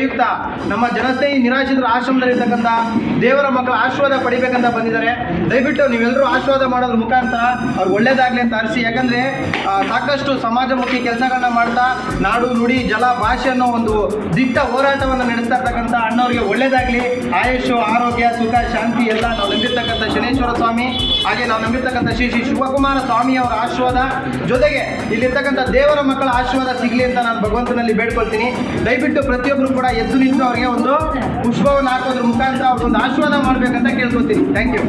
ಪ್ರಯುಕ್ತ ನಮ್ಮ ಜನಸ್ನೇಹಿ ನಿರಾಶ್ರಿತರ ಆಶ್ರಮದಲ್ಲಿರ್ತಕ್ಕಂಥ ದೇವರ ಮಕ್ಕಳ ಆಶೀರ್ವಾದ ಪಡಿಬೇಕಂತ ಬಂದಿದ್ದಾರೆ. ದಯವಿಟ್ಟು ನೀವೆಲ್ಲರೂ ಆಶೀರ್ವಾದ ಮಾಡೋದ್ರ ಮುಖಾಂತರ ಅವ್ರು ಒಳ್ಳೇದಾಗಲಿ ಅಂತ ಅರಿಸಿ. ಯಾಕಂದರೆ ಸಾಕಷ್ಟು ಸಮಾಜಮುಖಿ ಕೆಲಸಗಳನ್ನ ಮಾಡ್ತಾ ನಾಡು ನುಡಿ ಜಲ ಭಾಷೆ ಅನ್ನೋ ಒಂದು ದಿಟ್ಟ ಹೋರಾಟವನ್ನು ನಡೆಸ್ತಾ ಇರ್ತಕ್ಕಂಥ ಅಣ್ಣವ್ರಿಗೆ ಒಳ್ಳೇದಾಗಲಿ, ಆಯುಷು ಆರೋಗ್ಯ ಸುಖ ಶಾಂತಿ ಎಲ್ಲ ನಾವು ನಂಬಿರ್ತಕ್ಕಂಥ ಶನೇಶ್ವರ ಸ್ವಾಮಿ ಹಾಗೆ ನಾವು ನಂಬಿರ್ತಕ್ಕಂಥ ಶ್ರೀ ಶ್ರೀ ಶಿವಕುಮಾರ ಸ್ವಾಮಿ ಅವರ ಆಶೀರ್ವಾದ ಜೊತೆಗೆ ಇಲ್ಲಿರ್ತಕ್ಕಂಥ ದೇವರ ಮಕ್ಕಳ ಆಶೀರ್ವಾದ ಸಿಗಲಿ ಅಂತ ನಾನು ಭಗವಂತನಲ್ಲಿ ಬೇಡ್ಕೊಳ್ತೀನಿ. ದಯವಿಟ್ಟು ಪ್ರತಿಯೊಬ್ಬರು ಕೂಡ ಎದ್ದು ನಿಂತು ಅವರಿಗೆ ಒಂದು ಪುಷ್ಪವನ್ನು ಹಾಕೋದ್ರ ಮುಖಾಂತರ ಅವ್ರಿಗೊಂದು ಆಶೀರ್ವಾದ ಮಾಡಬೇಕಂತ ಕೇಳ್ಕೊತೀನಿ. Thank you.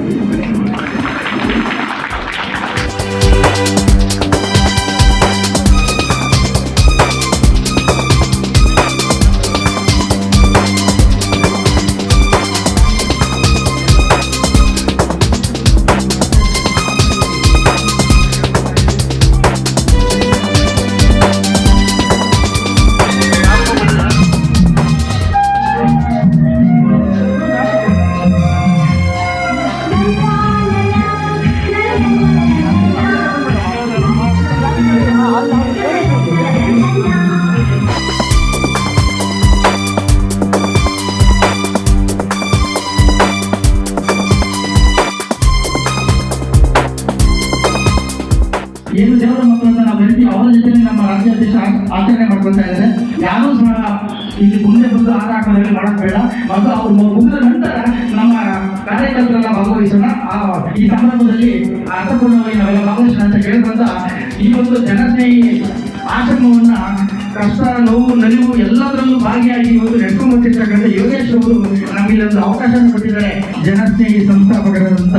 ಏನು ದೇವರ ಮಕ್ಕಳು ಅಂತ ನಾವು ಹೇಳ್ತೀವಿ, ಅವರ ಜೊತೆ ನಮ್ಮ ರಾಜ್ಯಾಧ್ಯಕ್ಷ ಆಚರಣೆ ಮಾಡ್ಕೊತಾ ಇದ್ದಾರೆ. ಯಾರೂ ಸಹ ಇಲ್ಲಿ ಮುಂದೆ ಬಂದು ಹಾರ ಹಾಕೋದ್ರಲ್ಲಿ ಮಾಡೋದು ಬೇಡ. ಮತ್ತು ಅವ್ರು ಮುಗಿದ ನಂತರ ನಮ್ಮ ಕಾರ್ಯಕರ್ತರೆಲ್ಲ ಭಾಗವಹಿಸೋಣ. ಈ ಸಂದರ್ಭದಲ್ಲಿ ಅರ್ಥಪೂರ್ಣವಾಗಿ ನಾವೆಲ್ಲ ಭಾಗವಹಿಸೋಣ ಅಂತ ಕೇಳಿದಂತ ಈ ಒಂದು ಜನಸ್ನೇಹಿ ಆಶ್ರಮವನ್ನ ಕಷ್ಟ ನೋವು ನಲಿವು ಎಲ್ಲದರಲ್ಲೂ ಭಾಗಿಯಾಗಿ ಇವತ್ತು ನೆಟ್ಕೊಂಡು ಬಂದಿರ್ತಕ್ಕಂಥ ಯೋಗೇಶ್ ಅವರು ನಮಗೆ ಒಂದು ಅವಕಾಶ ಕೊಟ್ಟಿದ್ದಾರೆ. ಜನಸ್ನೇಹಿ ಸಂಸ್ಥಾಪಕರಾದಂಥ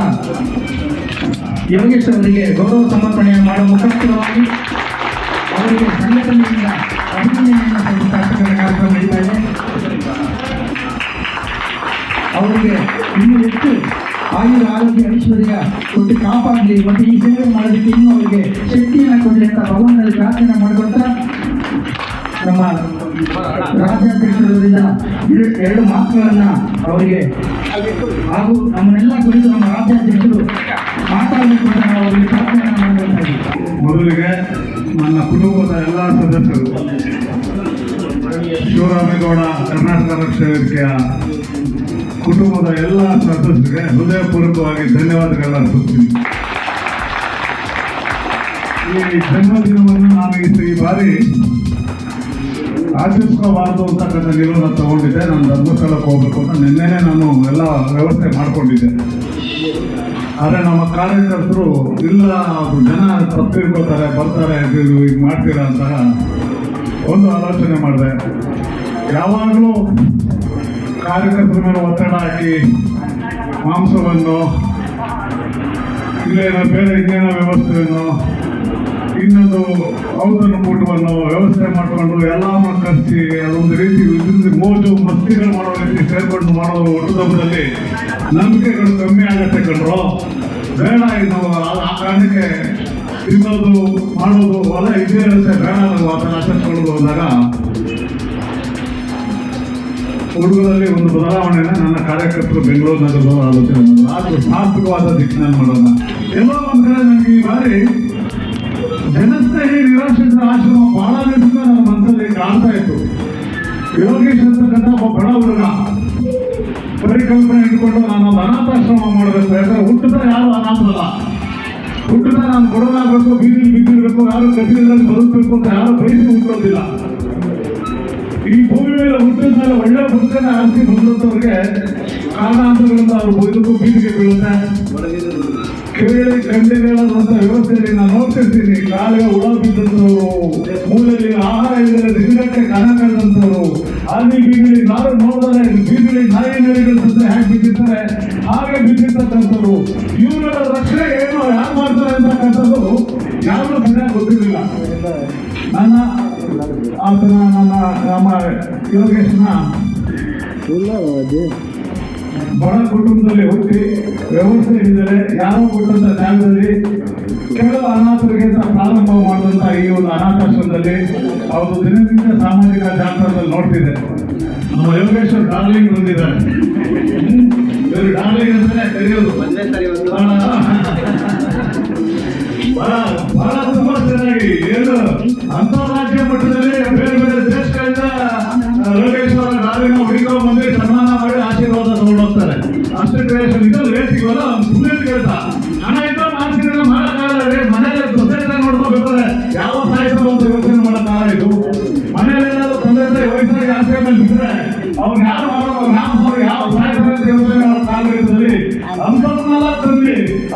ಯೋಗೇಶ್ ಅವರಿಗೆ ಗೌರವ ಸಮರ್ಪಣೆ ಮಾಡುವ ಮುಖಾಂತರವಾಗಿ ಅವರಿಗೆ ಸಂಘಟನೆಯಿಂದ ಅಭಿನಂದನೆಯನ್ನು ಸಲ್ಲಿಸತಕ್ಕಂಥ ಕಾರ್ಯಕ್ರಮ ನಡೀತಾ ಇದೆ. ಅವರಿಗೆ ಇನ್ನೂ ಹೆಚ್ಚು ಆಯುರ ಆರೋಗ್ಯ ಐಶ್ವರ್ಯ ಕೊಟ್ಟು ಕಾಪಾಡಲಿ ಮತ್ತು ಈ ಸೇವೆ ಮಾಡೋದಕ್ಕೆ ಇನ್ನೂ ಅವರಿಗೆ ಶಕ್ತಿಯನ್ನು ಕೊಡಲಿ ಅಂತ ಭಗವಂತನಲ್ಲಿ ಪ್ರಾರ್ಥನೆ ಮಾಡಿಕೊಳ್ತಾ ನಮ್ಮ ರಾಜ್ಯಾಧ್ಯಕ್ಷರಿಂದ ಎರಡು ಮಾತುಗಳನ್ನ ಅವರಿಗೆ ಹಾಗೂ ನಮ್ಮನ್ನೆಲ್ಲ ಕುರಿತು ನಮ್ಮ ರಾಜ್ಯಾಧ್ಯಕ್ಷರು ಮಾತಾಡಬೇಕು ಅಂತ ನಾವು ಅವರಿಗೆ ಪ್ರಾರ್ಥನೆ ಮಾಡಬೇಕಾಗಿ. ಮೊದಲಿಗೆ ನನ್ನ ಕುಟುಂಬದ ಎಲ್ಲ ಸದಸ್ಯರು, ಶಿವರಾಮೇಗೌಡ ಕರ್ನಾಟಕ ರಕ್ಷಣಾ ವೇದಿಕೆಯ ಕುಟುಂಬದ ಎಲ್ಲ ಸದಸ್ಯರಿಗೆ ಹೃದಯಪೂರ್ವಕವಾಗಿ ಧನ್ಯವಾದಗಳನ್ನ ಅರ್ಪಿಸ್ತೀನಿ. ಈ ಜನ್ಮದಿನವನ್ನು ನಾನು ಈ ಬಾರಿ ಆಚರಿಸ್ಕೋಬಾರ್ದು ಅಂತಕ್ಕಂಥ ನಿಲುವನ್ನು ತಗೊಂಡಿದ್ದೆ. ನಾನು ಧರ್ಮಸ್ಥಳಕ್ಕೆ ಹೋಗ್ಬೇಕು ಅಂತ ನಿನ್ನೆನೆ ನಾನು ಎಲ್ಲ ವ್ಯವಸ್ಥೆ ಮಾಡಿಕೊಂಡಿದ್ದೆ. ಆದರೆ ನಮ್ಮ ಕಾರ್ಯಕರ್ತರು ಇಲ್ಲ, ಅದು ಜನ ತಪ್ಪಿರ್ಕೋತಾರೆ, ಬರ್ತಾರೆ, ಈಗ ಮಾಡ್ತೀರಾ ಅಂತ ಒಂದು ಆಲೋಚನೆ ಮಾಡಿದೆ. ಯಾವಾಗಲೂ ಕಾರ್ಯಕರ್ತರ ಮೇಲೆ ಒತ್ತಡ ಹಾಕಿ ಮಾಂಸವನ್ನು ಇಲ್ಲೇನೋ ಬೇರೆ ಇನ್ನೇನೋ ವ್ಯವಸ್ಥೆಯನ್ನು ಇನ್ನೊಂದು ಔಷಧ ಕೂಟವನ್ನು ವ್ಯವಸ್ಥೆ ಮಾಡಿಕೊಂಡು ಎಲ್ಲವನ್ನು ಖರ್ಚಿ ಅದೊಂದು ರೀತಿ ಮೋಜು ಮಸ್ತಿಗಳು ಮಾಡೋ ರೀತಿ ಸೇರ್ಕೊಂಡು ಮಾಡೋದು ಒಟ್ಟುದಬ್ಬದಲ್ಲಿ ನಂಬಿಕೆಗಳು ಕಮ್ಮಿ ಆಗತ್ತೆ ಕಂಡ್ರು. ಬೇಡ, ಇದು ಆ ಕಾರಣಕ್ಕೆ ತಿನ್ನೋದು ಮಾಡೋದು ಹೊಲ ಇದೇ ಇರುತ್ತೆ, ಬೇಡ ನಾವು ಅದನ್ನು ಆಚರಿಸ್ಕೊಳ್ಳೋದು ಹೋದಾಗ ಹುಡುಗರಲ್ಲಿ ಒಂದು ಬದಲಾವಣೆನ ನನ್ನ ಕಾರ್ಯಕರ್ತರು ಬೆಂಗಳೂರು ನಗರದ ಆಲೋಚನೆ ಮಾಡೋದು, ಅದು ಸಾರ್ಥಕವಾದ ದಿಕ್ಕಿನಲ್ಲಿ ಮಾಡೋಣ. ಎಲ್ಲೋ ಒಂದು ಕಡೆ ನನಗೆ ಈ ಬಾರಿ ಜನಸ್ನೇಹಿ ನಿರಾಶ್ರಿತರ ಆಶ್ರಮ ಬಹಳ ದಿವಸ ನನ್ನ ಮನಸ್ಸಲ್ಲಿ ಕಾಣ್ತಾ ಇತ್ತು. ಯೋಗೇಶ್ ಅಂತಕ್ಕಂಥ ಒಬ್ಬ ಬಡ ಹುಡುಗ ಪರಿಕಲ್ಪನೆ ಇಟ್ಕೊಂಡು ನಾನು ಒಂದು ಅನಾಥಾಶ್ರಮ ಮಾಡಬೇಕು. ಯಾಕಂದ್ರೆ ಹುಟ್ಟುತ್ತಾ ಯಾರು ಅನಾಥರಲ್ಲ, ಹುಟ್ಟುತ್ತಾ ನಾನು ಬಡವನಾಗಬೇಕು, ಬೀದಿಲಿ ಬಿದ್ದಿರಬೇಕು, ಯಾರು ಕಠಿಣದಲ್ಲಿ ಬದುಕಬೇಕು ಅಂತ ಯಾರು ಬಯಸಿ ಹುಟ್ಟೋದಿಲ್ಲ. ಈ ಭೂಮಿ ಮೇಲೆ ಹುಟ್ಟಿದ ಮೇಲೆ ಒಳ್ಳೆ ಬದುಕನ್ನ ಆರಿಸಿ ಬಂದಂಥವ್ರಿಗೆ ಕಾರಣಾಂತರಗಳಿಂದ ಅವರು ಬದುಕು ಬೀದಿಗೆ ಬೀಳುತ್ತೆ. ಕೇಳಿ ಕಂಡಿಗಳಂತ ವ್ಯವಸ್ಥೆಯಲ್ಲಿ ನಾನು ನೋಡ್ತಿರ್ತೀನಿ. ಕಾಲಿಗೆ ಹುಳ ಬಿದ್ದಂಥವ್ರು, ಮೂಲೆಯಲ್ಲಿ ಆಹಾರ ಇಲ್ಲದೆ ದಿನಗಟ್ಟೆ ಕಣ ಕಳೆದಂಥವ್ರು, ಅಲ್ಲಿ ಬೀದಿಲಿ ನಾರು ನೋಡಿದರೆ ಬೀದಿಲಿ ನಾಯಿ ನರಿಗಳ ಜೊತೆ ಹೇಗೆ ಬಿದ್ದಿರ್ತಾರೆ ಹಾಗೆ ಬಿದ್ದಿರ್ತಕ್ಕಂಥವ್ರು. ಇವರ ರಕ್ಷಣೆ ಏನು ಯಾರು ಮಾಡ್ತಾರೆ ಅಂತಕ್ಕಂಥದ್ದು ಯಾರು ಸರಿಯಾಗಿ ಗೊತ್ತಿರಲಿಲ್ಲ. ನನ್ನ ಆತನ ನಮ್ಮ ಯೋಗೇಶನ ಬಡ ಕುಟುಂಬದಲ್ಲಿ ಹುಟ್ಟಿ ವ್ಯವಸ್ಥೆ ಇದ್ದರೆ ಯಾರೋ ಕೊಟ್ಟಂತ ಜಾಗದಲ್ಲಿ ಕೆಲವು ಅನಾಥರಿಗೆ ಅಂತ ಪ್ರಾರಂಭ ಮಾಡಿದಂಥ ಈ ಒಂದು ಅನಾಥಾಶ್ರಮದಲ್ಲಿ ಅವರು ದಿನದಿಂದ ಸಾಮಾಜಿಕ ಜಾಲತಾಣದಲ್ಲಿ ನೋಡ್ತಿದ್ದೆ. ನಮ್ಮ ಯೋಗೇಶ್ವರ್ ಡಾರ್ಲಿಂಗ್ ಬಂದಿದ್ದಾರೆ. ಇವರು ಡಾರ್ಲಿಂಗ್ ಅಂತಾನೆ ಕರೆಯೋದು. ಬಹಳ ತುಂಬಾ ಚೆನ್ನಾಗಿ ಏನು ಅಂತಾರಾಜ್ಯ ಮಟ್ಟದಲ್ಲಿ ಬೇರೆ ಬೇರೆ ದೇಶಗಳಿಂದ ಯೋಗೇಶ್ವರ ಡಾರ್ಲಿಂಗ್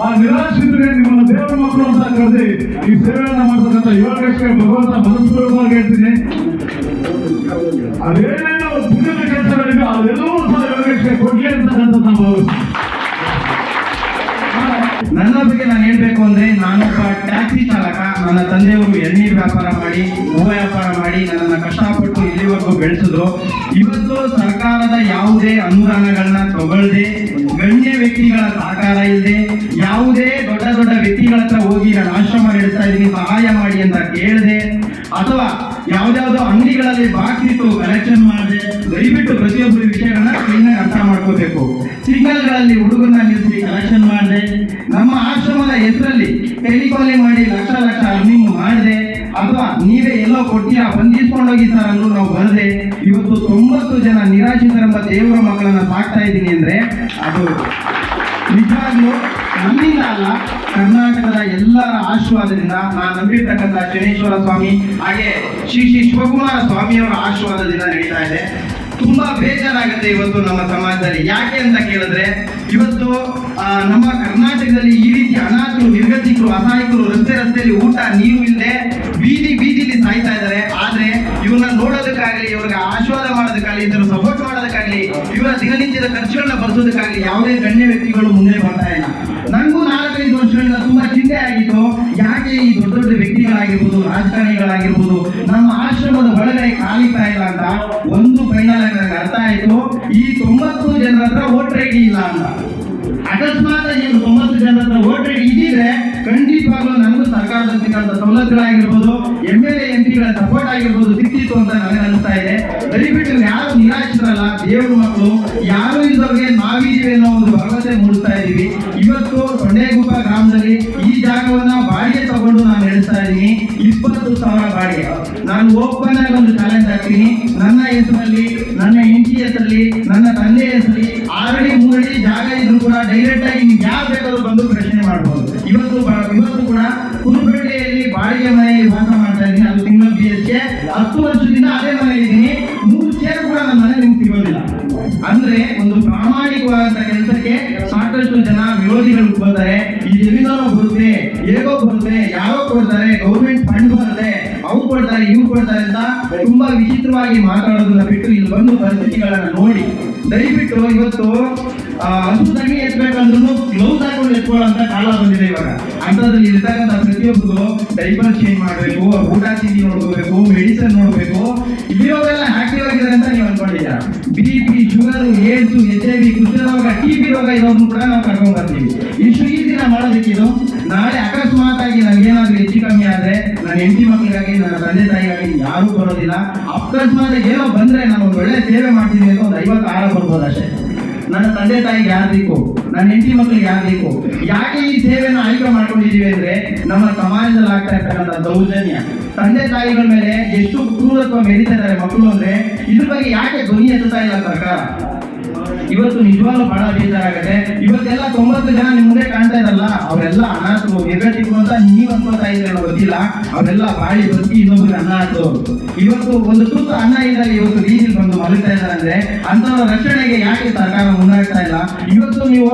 ಆ ನಿರಾಶ್ರಿತರಿಗೆ ನಿಮ್ಮನ್ನ ದೇವರ ಮಕ್ಕಳು ಅಂತ ಕರೆದಿ ಈ ಸೇವೆಯನ್ನ ಮಾಡ್ತಕ್ಕಂಥ ಯೋಗೇಶ್ಗೆ ಭಗವಂತ ಮನಸ್ಪೂರ್ವಕವಾಗಿ ಹೇಳ್ತೀನಿ, ಅದೇನೇನೋ ಪುಣ್ಯದ ಕೆಲಸಗಳಿವೆ ಅದೆಲ್ಲವೂ ಸಹ ಯೋಗೇಶ್ಗೆ ಕೊಡ್ಲಿ ಅಂತಕ್ಕಂಥ ನಾವು ನನ್ನ ಬಗ್ಗೆ ನಾನು ಹೇಳ್ಬೇಕು ಅಂದ್ರೆ ನಾನೊಬ್ಬ ಟ್ಯಾಕ್ಸಿ ಚಾಲಕ. ನನ್ನ ತಂದೆಯವರು ಎಳ್ನೀರು ವ್ಯಾಪಾರ ಮಾಡಿ, ಹೂವು ವ್ಯಾಪಾರ ಮಾಡಿ ನನ್ನನ್ನು ಕಷ್ಟಪಟ್ಟು ಇಲ್ಲಿವರೆಗೂ ಬೆಳೆಸಿದ್ರು. ಇವತ್ತು ಸರ್ಕಾರದ ಯಾವುದೇ ಅನುದಾನಗಳನ್ನ ತಗೊಳ್ಳದೆ, ಗಣ್ಯ ವ್ಯಕ್ತಿಗಳ ಸಹಕಾರ ಇಲ್ಲದೆ, ಯಾವುದೇ ದೊಡ್ಡ ದೊಡ್ಡ ವ್ಯಕ್ತಿಗಳ ಹತ್ರ ಹೋಗಿ ನಾನು ಆಶ್ರಮ ನಡೆಸ್ತಾ ಇದ್ದೀನಿ ಸಹಾಯ ಮಾಡಿ ಅಂತ ಕೇಳದೆ, ಅಥವಾ ಯಾವ್ದಾವ್ದೋ ಅಂಗಡಿಗಳಲ್ಲಿ ಬಾಕಿ ಇಟ್ಟು ಕಲೆಕ್ಷನ್ ಮಾಡದೆ, ದಯವಿಟ್ಟು ಪ್ರತಿಯೊಬ್ಬರು ವಿಷಯಗಳನ್ನ ಕ್ಲೀನಾಗಿ ಅರ್ಥ ಮಾಡ್ಕೋಬೇಕು. ಸಿಗ್ನಲ್ಗಳಲ್ಲಿ ಹುಡುಗರನ್ನ ನಿಲ್ಲಿಸಿ ಕಲೆಕ್ಷನ್ ಮಾಡದೆ, ನಮ್ಮ ಆಶ್ರಮದ ಹೆಸರಲ್ಲಿ ಟೆಲಿಕಾಲಿಂಗ್ ಮಾಡಿ ಲಕ್ಷ ಲಕ್ಷ ಅರ್ನಿಂಗ್ ಮಾಡದೆ, ಅಥವಾ ನೀವೇ ಎಲ್ಲೋ ಕೊಡ್ತೀರಾ ಬಂದಿಸ್ಕೊಂಡೋಗಿ ಸರ್ ಅಂದ್ರೂ ನಾವು ಬರದೆ, ಇವತ್ತು 90 ಜನ ನಿರಾಶ್ರಿತರೆಂಬ ದೇವರ ಮಕ್ಕಳನ್ನ ಸಾಕ್ತಾ ಇದ್ದೀನಿ ಅಂದ್ರೆ ಅದು ನಿಜವಾಗ್ಲೂ ನಮ್ಮಿಂದ ಅಲ್ಲ, ಕರ್ನಾಟಕದ ಎಲ್ಲರ ಆಶೀರ್ವಾದದಿಂದ, ನಾನು ನಂಬಿರ್ತಕ್ಕಂಥ ಶನೇಶ್ವರ ಸ್ವಾಮಿ ಹಾಗೆ ಶ್ರೀ ಶಿವಕುಮಾರ ಸ್ವಾಮಿಯವರ ಆಶೀರ್ವಾದದಿಂದ ನಡೀತಾ ಇದೆ. ತುಂಬಾ ಬೇಜಾರಾಗುತ್ತೆ ಇವತ್ತು ನಮ್ಮ ಸಮಾಜದಲ್ಲಿ. ಯಾಕೆ ಅಂತ ಕೇಳಿದ್ರೆ, ಇವತ್ತು ನಮ್ಮ ಕರ್ನಾಟಕದಲ್ಲಿ ಈ ರೀತಿ ಅನಾಥರು, ನಿರ್ಗತಿಕರು, ಅಸಹಾಯಕರು ರಸ್ತೆಯಲ್ಲಿ ಊಟ ನೀರು ಇಲ್ಲದೆ ಬೀದಿಲಿ ಸಾಯ್ತಾ ಇದ್ದಾರೆ. ಆದ್ರೆ ಇವ್ರನ್ನ ನೋಡೋದಕ್ಕಾಗಲಿ, ಇವ್ರಿಗೆ ಆಶೀರ್ವಾದ ಮಾಡೋದಕ್ಕಾಗಲಿ, ಇದರ ಸಪೋರ್ಟ್ ಮಾಡೋದಕ್ಕಾಗಲಿ, ಇವರ ದಿನನಿತ್ಯದ ಖರ್ಚುಗಳನ್ನ ಭರಿಸೋದಕ್ಕಾಗಲಿ ಯಾವುದೇ ಗಣ್ಯ ವ್ಯಕ್ತಿಗಳು ಮುಂದೆ ಬರ್ತಾ ಇಲ್ಲ. ನನಗೂ 4-5 ವರ್ಷಗಳಿಂದ ತುಂಬಾ ಚಿಂತೆ ಆಗಿತ್ತು, ಯಾಕೆ ಈ ದೊಡ್ಡ ದೊಡ್ಡ ವ್ಯಕ್ತಿಗಳಾಗಿರ್ಬೋದು, ರಾಜಕಾರಣಿಗಳಾಗಿರ್ಬೋದು ನಮ್ಮ ಆಶ್ರಮದ ಒಳಗಡೆ ಕಾಲಿತಾ ಇಲ್ಲ ಅಂತ. ಒಂದು ಫೈನಲ್ ಆಗಿ ನನಗೆ ಅರ್ಥ ಆಯ್ತು, ಈ 90 ಜನರ ಹತ್ರ ವೋಟರ್ ಐಡಿ ಇಲ್ಲ ಅಂತ. ಅಕಸ್ಮಾತ್ ಇವರು 90 ಜನರ ಹತ್ರ ವೋಟರ್ ಐಡಿ ಇದ್ದಿದ್ರೆ ಖಂಡಿತವಾಗ್ಲೂ ನನಗೂ ಸರ್ಕಾರದಲ್ಲಿ ಸಿಕ್ಕಂತ ಸವಲತ್ತುಗಳಾಗಿರ್ಬೋದು, MLA MP ಗಳ ಸಪೋರ್ಟ್ ಆಗಿರ್ಬೋದು ಸಿಕ್ಕಿತ್ತು ಅಂತ ನನಗೆ ಅನಿಸ್ತಾ ಇದೆ. ದಯವಿಟ್ಟು ಯಾರು ನಿರಾಶ್ರಲ್ಲ, ದೇವ್ರ ಮಕ್ಕಳು ಯಾರು ಇದ್ದವ್ರಿಗೆ ನಾವಿದ್ದೀವಿ ಅನ್ನೋ ಒಂದು ಭರವಸೆ ಮೂಡಿಸ್ತಾ ಇದ್ದೀವಿ. ಇವತ್ತು ಸೊಂಡೆಗುಪ್ಪ ಗ್ರಾಮದಲ್ಲಿ ಈ ಜಾಗವನ್ನ ಬಾಡಿಗೆ ತಗೊಂಡು ನಾನು ನಡೆಸ್ತಾ ಇದ್ದೀನಿ. 20,000 ಬಾಡಿಗೆ. ನಾನು ಓಪನ್ ಆಗಿ ಒಂದು ಚಾಲೆಂಜ್ ಹಾಕ್ತೀನಿ, ನನ್ನ ಹೆಸರಲ್ಲಿ, ನನ್ನ ಹೆಂಡತಿ ಹೆಸರಲ್ಲಿ, ನನ್ನ ತಂದೆ ಹೆಸರಲ್ಲಿ 6 ಅಡಿ 3 ಅಡಿ ಜಾಗ ಇದ್ರು ಕೂಡ ಡೈರೆಕ್ಟ್ ಆಗಿ ನೀವು ಯಾರು ಬೇಕಾದ್ರೂ ಬಂದು ಪ್ರಶ್ನೆ ಮಾಡ್ಬೋದು. ಇವತ್ತು ಕೂಡ ಕುರುಬಳ್ಳಿಯಲ್ಲಿ ಬಾಡಿಗೆ ಮನೆಯಲ್ಲಿ ವಾಸ ಮಾಡ್ತಾ ಇದ್ದೀನಿ. ಅದು ಸಿಂಗಲ್ BHK. 10 ವರ್ಷದಿಂದ ಅದೇ ಮನೆಯಲ್ಲಿ ಇದ್ದೀನಿ. 3 ಚೇರ್ ಕೂಡ ನನ್ನ ಮನೆ ನಿಮ್ಗೆ ಸಿಗೋದಿಲ್ಲ. ಅಂದ್ರೆ ಒಂದು ಪ್ರಾಮಾಣಿಕವಾದಂತ ಕೆಲಸಕ್ಕೆ ಸಾಕಷ್ಟು ಜನ ವಿರೋಧಿಗಳು ಬರ್ತಾರೆ. ಈ ಜಮೀನೋ ಬರುತ್ತೆ, ಹೇಗೋ ಬರುತ್ತೆ, ಯಾರೋ ಕೊಡ್ತಾರೆ, ಗೌರ್ಮೆಂಟ್ ಫಂಡ್ ಬರುತ್ತೆ, ಅವ್ರು ಕೊಡ್ತಾರೆ, ಇವ್ರು ಕೊಡ್ತಾರೆ ಅಂತ ತುಂಬಾ ವಿಚಿತ್ರವಾಗಿ ಮಾತಾಡೋದನ್ನ ಬಿಟ್ಟು ಇಲ್ಲಿ ಬಂದು ಪರಿಸ್ಥಿತಿಗಳನ್ನ ನೋಡಿ ದಯವಿಟ್ಟು ಇವತ್ತು ಹಸು ತಣ್ಣಿ ಎತ್ಬೇಕಂದ್ರೂ ಗ್ಲೌಸ್ ಹಾಕೊಂಡು ಎತ್ಕೊಳ್ಳೋಂತ ಕಾಲ ಬಂದಿದೆ ಇವಾಗ. ಅಂಥದ್ರಲ್ಲಿ ಇರ್ತಕ್ಕಂಥ ಪ್ರತಿಯೊಬ್ಬರು ಡೈಪರ್ ಚೇಂಜ್ ಮಾಡಬೇಕು, ಊಟ ತಿಂಡಿ ನೋಡ್ಕೋಬೇಕು, ಮೆಡಿಸಿನ್ ನೋಡ್ಬೇಕು. ಇಲ್ಲಿರೋವೆಲ್ಲ ಆಕ್ಟಿವ್ ಆಗಿದೆ ಅಂತ ನೀವು ಅನ್ಕೊಂಡಿದ್ದೀರಾ. BP, ಶುಗರ್, ಏಡ್ಸು, HIV, ಕುಷ್ಠರೋಗ, TB ರೋಗ ಇರೋದನ್ನು ಕೂಡ ನಾವು ಕರ್ಕೊಂಡ್ ಬರ್ತೀವಿ. ಇಷ್ಟು ಈಸಿನ ಮಾಡೋದಕ್ಕಿದು. ನಾಳೆ ಅಕಸ್ಮಾತ್ ಆಗಿ ನನಗೇನಾದ್ರೂ ಹೆಚ್ಚು ಕಮ್ಮಿ ಆದ್ರೆ ನನ್ನ ಹೆಂಡತಿ ಮಕ್ಕಳಿಗಾಗಿ, ನನ್ನ ತಂದೆ ತಾಯಿಗಾಗಿ ಯಾರೂ ಬರೋದಿಲ್ಲ. ಅಕಸ್ಮಾತ್ ಏನೋ ಬಂದ್ರೆ ನಾನು ಒಂದು ಒಳ್ಳೆ ಸೇವೆ ಮಾಡ್ತೀನಿ ಅಂತ ಒಂದು 50 ಆಹಾರ ಬರ್ಬೋದು ಅಷ್ಟೇ. ನನ್ನ ತಂದೆ ತಾಯಿಗೆ ಯಾರು ಬೇಕು, ನನ್ನ ಹೆಂಡತಿ ಮಕ್ಕಳಿಗೆ ಯಾರು ಬೇಕು. ಯಾಕೆ ಈ ಸೇವೆನ ಆಯ್ಕೆ ಮಾಡ್ಕೊಂಡಿದೀವಿ ಅಂದ್ರೆ ನಮ್ಮ ಸಮಾಜದಲ್ಲಿ ಆಗ್ತಾ ಇರ್ತಕ್ಕಂಥ ದೌರ್ಜನ್ಯ, ತಂದೆ ತಾಯಿಗಳ ಮೇಲೆ ಎಷ್ಟು ಕ್ರೂರತ್ವ ಮೆರೀತಾ ಇದ್ದಾರೆ ಮಕ್ಕಳು ಅಂದ್ರೆ ಇದ್ರ ಬಗ್ಗೆ ಯಾಕೆ ಧ್ವನಿ ಎತ್ತುತ್ತಾ ಇಲ್ಲ ಸರ್ಕಾರ? ಇವತ್ತು ನಿಜವಾಗ್ಲೂ ಬಹಳ ಬೇಜಾರಾಗುತ್ತೆ. ಇವತ್ತೆಲ್ಲ 90 ಜನ ನಿಮ್ ಮುಂದೆ ಕಾಣ್ತಾ ಇರಲ್ಲ, ಅವರೆಲ್ಲ ಅನಾಥರು, ನಿರ್ಗತಿಕರು ಅಂತ ನೀವ್ ಅನ್ಕೋತಾ ಇದ್ರೆ ಗೊತ್ತಿಲ್ಲ. ಅವರೆಲ್ಲ ಬಾಳಿ ಬದುಕಿ ಇನ್ನೊಬ್ರಿಗೆ ಅನ್ನ ಹಾಕೋರು. ಇವತ್ತು ಒಂದು ತುತ್ತು ಅನ್ನ ಇದ್ದಾಗ ಇವತ್ತು ರೀತಿಯಲ್ಲಿ ಬಂದು ಮಲಗ್ತಾ ಇದ್ದಾರೆ ಅಂದ್ರೆ ಅಂತವರ ರಕ್ಷಣೆಗೆ ಯಾಕೆ ಸರ್ಕಾರ ಮುಂದಾಗ್ತಾ ಇಲ್ಲ? ಇವತ್ತು ನೀವು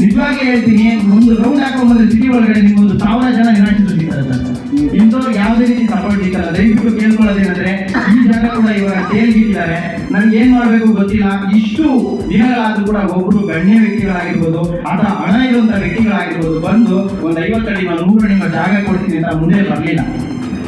ನಿಜವಾಗಿ ಹೇಳ್ತೀನಿ, ಒಂದು ರೌಂಡ್ ಹಾಕೊಂಡ್ಬಂದ್ರೆ ಸಿಟಿ ಒಳಗಡೆ ನಿಮ್ಗೊಂದು 1000 ಜನ ನಿರಾಶ್ರಿತರು ಸಿಗ್ತಾರೆ ಸರ್. ಇಂಥವ್ರಿಗೆ ಯಾವುದೇ ರೀತಿ ಸಪೋರ್ಟ್ ಇದ್ದಾರೆ. ದಯವಿಟ್ಟು ಕೇಳ್ಕೊಳ್ಳೋದೇನಂದ್ರೆ ಈ ಜಾಗ ಕೂಡ ಇವಾಗ ಸೇಲ್ಗಿಟ್ಟಿದ್ದಾರೆ. ನನ್ಗೆ ಏನ್ ಮಾಡ್ಬೇಕು ಗೊತ್ತಿಲ್ಲ. ಇಷ್ಟು ದಿನಗಳಾದ್ರೂ ಕೂಡ ಒಬ್ರು ಗಣ್ಯ ವ್ಯಕ್ತಿಗಳಾಗಿರ್ಬೋದು ಅಥವಾ ಹಣ ಇರುವಂತ ವ್ಯಕ್ತಿಗಳಾಗಿರ್ಬೋದು ಬಂದು ಒಂದು 50 ಅಡಿ 100 ಅಡಿ ಜಾಗ ಕೊಡ್ತೀನಿ ಅಂತ ಮುಂದೆ ಬರಲಿಲ್ಲ.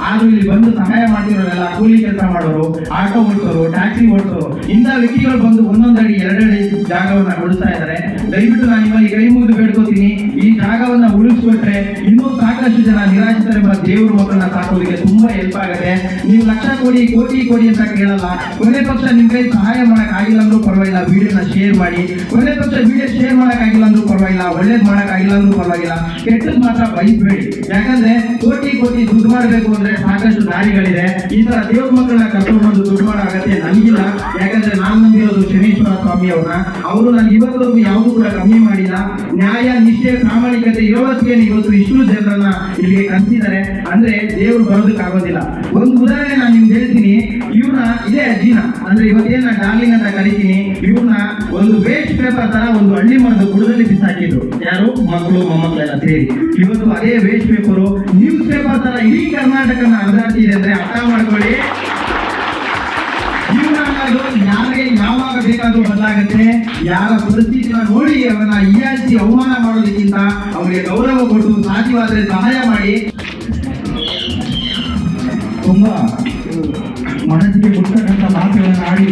ಆದ್ರೂ ಇಲ್ಲಿ ಬಂದು ಸಹಾಯ ಮಾಡ್ತಿರೋರೆಲ್ಲ ಕೂಲಿ ಕೆಲಸ ಮಾಡೋರು, ಆಟೋ ಓಡಿಸೋರು, ಟ್ಯಾಕ್ಸಿ ಓಡಿಸೋರು, ಇಂಥ ವ್ಯಕ್ತಿಗಳು ಬಂದು 1 ಅಡಿ 2 ಅಡಿ ಜಾಗವನ್ನ ಕೊಡಿಸ್ತಾ ಇದ್ದಾರೆ. ದಯವಿಟ್ಟು ನಾನು ನಿಮ್ಮಲ್ಲಿ ಕೈ ಮುಗಿದು ಬೇಡ್ಕೋತೀನಿ, ಈ ಜಾಗವನ್ನ ಉಳಿಸ್ಬಿಟ್ರೆ ಇನ್ನೂ ಸಾಕಷ್ಟು ಜನ ನಿರಾಶ್ರಿತರೆಂಬ ದೇವ್ರ ಮಕ್ಕಳನ್ನ ಸಾಕೋದಕ್ಕೆ ತುಂಬಾ ಹೆಲ್ಪ್ ಆಗುತ್ತೆ. ನೀವು ಲಕ್ಷ ಕೋಟಿ ಅಂತ ಕೇಳಲ್ಲ. ಕೊನೆ ಪಕ್ಷ ನಿಮ್ ಕೈ ಸಹಾಯ ಮಾಡಕ್ ಆಗಿಲ್ಲ ಅಂದ್ರೂ ಪರವಾಗಿಲ್ಲ, ವಿಡಿಯೋನ ಶೇರ್ ಮಾಡಿ. ಕೊನೆ ಪಕ್ಷ ವಿಡಿಯೋ ಶೇರ್ ಮಾಡಕ್ ಆಗಿಲ್ಲ ಅಂದ್ರೂ ಪರವಾಗಿಲ್ಲ, ಒಳ್ಳೇದ್ ಮಾಡಕ್ ಆಗಿಲ್ಲ ಅಂದ್ರೂ ಪರವಾಗಿಲ್ಲ, ಕೆಟ್ಟದ್ ಮಾತ್ರ ಬಯಸ್ಬೇಡಿ. ಯಾಕಂದ್ರೆ ಕೋಟಿ ದುಡ್ಡು ಮಾಡಬೇಕು ಅಂದ್ರೆ ಸಾಕಷ್ಟು ದಾರಿಗಳಿದೆ. ಈ ತರ ದೇವ್ರ ಮಕ್ಕಳನ್ನ ಕರ್ಕೊಂಡು ದುಡ್ಡು ಮಾಡೋ ಅಗತ್ಯ ನನಗಿಲ್ಲ. ಯಾಕಂದ್ರೆ ನಾನು ನಂಬಿರೋದು ಶನೇಶ್ವರ ಸ್ವಾಮಿ. ಸ್ವಾಮಿ ಅವ್ರನ್ನ. ಅವರು ನನಗೆ ಇವತ್ತವರೆಗೂ ಯಾವುದು ಕೂಡ ಕಮ್ಮಿ ಮಾಡಿಲ್ಲ. ನ್ಯಾಯ, ನಿಷ್ಠೆ, ಪ್ರಾಮಾಣಿಕತೆ ಇರೋದಕ್ಕೆ ಇವತ್ತು ಇಷ್ಟು ಜನರನ್ನ ಇಲ್ಲಿಗೆ ಕರೆಸಿದ್ದಾರೆ ಅಂದ್ರೆ ದೇವರು ಬರೋದಕ್ಕಾಗೋದಿಲ್ಲ. ಒಂದು ಉದಾಹರಣೆ ನಾನು ನಿಮ್ಗೆ ಹೇಳ್ತೀನಿ. ಇವ್ರನ್ನ ಇದೇ ಅಜ್ಜಿನ ಅಂದ್ರೆ ಇವತ್ತೇನ ಡಾರ್ಲಿಂಗ್ ಅಂತ ಕರಿತೀನಿ. ಇವ್ರನ್ನ ಒಂದು ವೇಸ್ಟ್ ಪೇಪರ್ ತರ ಒಂದು ಹಳ್ಳಿ ಮರದ ಬುಡದಲ್ಲಿ ಬಿಸಾಕಿದ್ರು. ಯಾರು? ಮಕ್ಕಳು ಮೊಮ್ಮಕ್ಕಳೆಲ್ಲ ಸೇರಿ. ಇವತ್ತು ಅದೇ ವೇಸ್ಟ್ ಪೇಪರು ನ್ಯೂಸ್ ಪೇಪರ್ ತರ ಇಡೀ ಕರ್ನಾಟಕನ ಹರಿದಾಡ್ತಿದೆ ಅಂದ್ರೆ ಅರ್ಥ ಮಾಡ್ಕೊಳ್ಳಿ. ಜೀವನ ಅನ್ನೋದು ಯಾರಿಗೆ ಯಾವಾಗ ಬೇಕಾದ್ರೂ ಬದಲಾಗುತ್ತೆ. ಯಾರ ಪರಿಸ್ಥಿತಿನ ನೋಡಿ ಅವನ್ನ ಹೀಯಾಳಿಸಿ ಅವಮಾನ ಮಾಡೋದಕ್ಕಿಂತ ಅವರಿಗೆ ಗೌರವ ಕೊಟ್ಟು ಸಾಧ್ಯವಾದರೆ ಸಹಾಯ ಮಾಡಿ. ತುಂಬಾ ಮನಸ್ಸಿಗೆ ಮುಟ್ಟತಕ್ಕಂಥ ಮಾತುಗಳನ್ನು ಆಡಿ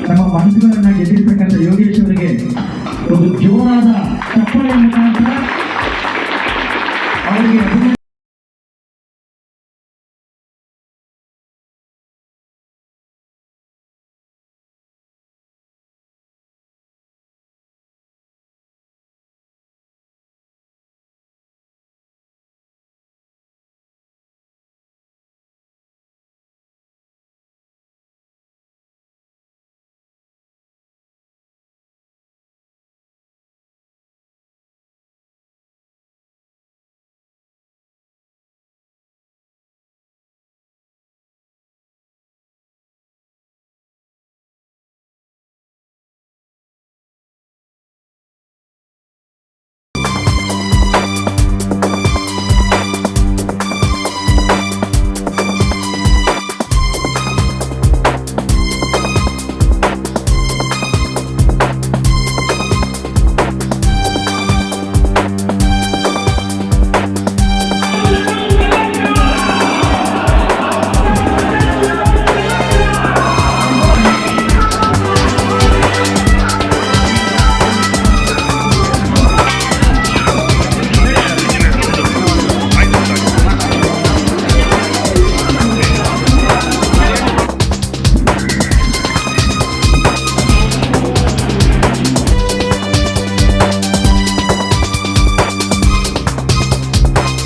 ನಮ್ಮ ಮನಸ್ಸುಗಳನ್ನ ಗೆದ್ದಿರ್ತಕ್ಕಂಥ ಯೋಗೇಶ್ ಅವರಿಗೆ ಒಂದು ಜೋರಾದ ಚಪ್ಪಾಳೆ ಮುಖಾಂತರ